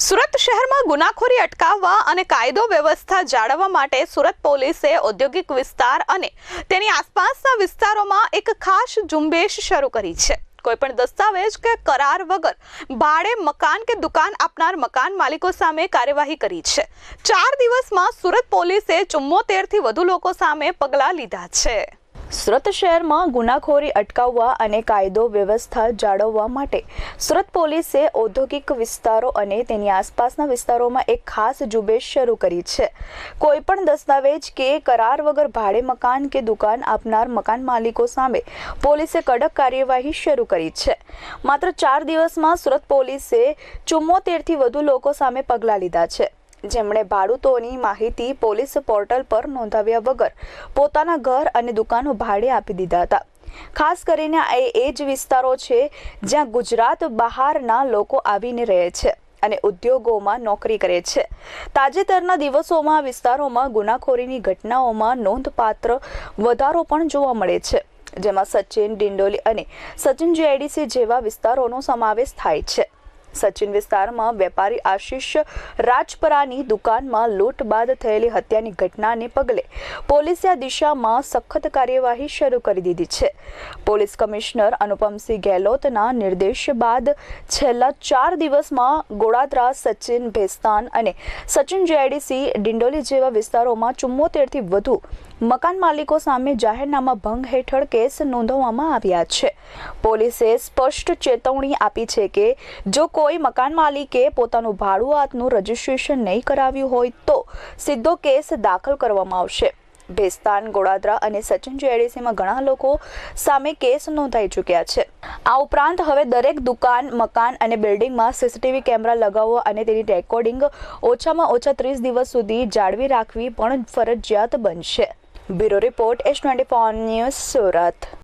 સુરત શહેરમાં ગુનાખોરી અટકાવવા અને કાયદો વ્યવસ્થા જાળવવા માટે સુરત પોલીસે ઔદ્યોગિક વિસ્તાર અને તેની આસપાસના વિસ્તારોમાં એક ખાસ ઝુંબેશ શરૂ કરી છે। કોઈપણ દસ્તાવેજ કે કરાર વગર ભાડે મકાન કે દુકાન આપનાર મકાન માલિકો સામે કાર્યવાહી કરી છે। 4 દિવસમાં સુરત પોલીસે 74 થી વધુ લોકો સામે પગલાં લીધા છે। સુરત શહેરમાં ગુનાખોરી અટકાવવા અને કાયદો વ્યવસ્થા જાળવવા માટે સુરત પોલીસે ઔદ્યોગિક વિસ્તારો અને તેની આસપાસના વિસ્તારોમાં એક ખાસ ઝુંબેશ શરૂ કરી છે। કોઈપણ દસ્તાવેજ કે કરાર વગર ભાડે મકાન કે દુકાન આપનાર મકાન માલિકો સામે પોલીસે કડક કાર્યવાહી શરૂ કરી છે। માત્ર 4 દિવસમાં સુરત પોલીસે 74 થી વધુ લોકો સામે પગલાં લીધા છે, જેમણે ભાડૂતોની માહિતી પોલીસ પોર્ટલ પર નોંધાવ્યા વગર પોતાના ઘર અને દુકાનો ભાડે આપી દીધા હતા। ખાસ કરીને એ જ વિસ્તારો છે જ્યાં ગુજરાત બહારના લોકો આવીને રહે છે અને ઉદ્યોગોમાં નોકરી કરે છે। તાજેતરના દિવસોમાં વિસ્તારોમાં ગુનાખોરીની ઘટનાઓમાં નોંધપાત્ર વધારો પણ જોવા મળે છે, જેમાં સચિન ડિંડોલી અને સચિન જીઆઈડીસી જેવા વિસ્તારોનો સમાવેશ થાય છે। સચિન વિસ્તારમાં વેપારી આશિષ રાજપરાની દુકાનમાં લૂંટ બાદ થયેલી હત્યાની ઘટનાને પગલે પોલીસે આ દિશામાં સખત કાર્યવાહી શરૂ કરી દીધી છે। પોલીસ કમિશનર અનુપમસિંહ ગેહલોતના નિર્દેશ બાદ છેલ્લા 4 દિવસમાં ગોળાદરા, સચિન, ભેસ્તાન અને સચિન જીઆઈડીસી, ડિંડોલી જેવા વિસ્તારોમાં 74 થી વધુ મકાન માલિકો સામે જાહેરનામા ભંગ હેઠળ કેસ નોંધવામાં આવ્યા છે। પોલીસે સ્પષ્ટ ચેતવણી આપી છે કે જો કોઈ મકાન માલિકે પોતાનું ભાડુઆતનું રજીસ્ટ્રેશન નહીં કરાવ્યું હોય તો સીધો કેસ દાખલ કરવામાં આવશે। ભેસ્તાન, ગોળાદરા અને સચિન જીઆઈડીસીમાં ઘણા લોકો સામે કેસ નોંધાઈ ચૂક્યા છે। આ ઉપરાંત હવે દરેક દુકાન, મકાન અને બિલ્ડિંગમાં સીસીટીવી કેમેરા લગાવવો અને તેની રેકોર્ડિંગ ઓછામાં ઓછા 30 દિવસ સુધી જાળવી રાખવી પણ ફરજિયાત બનશે। Bureau report, S24 news, Surat.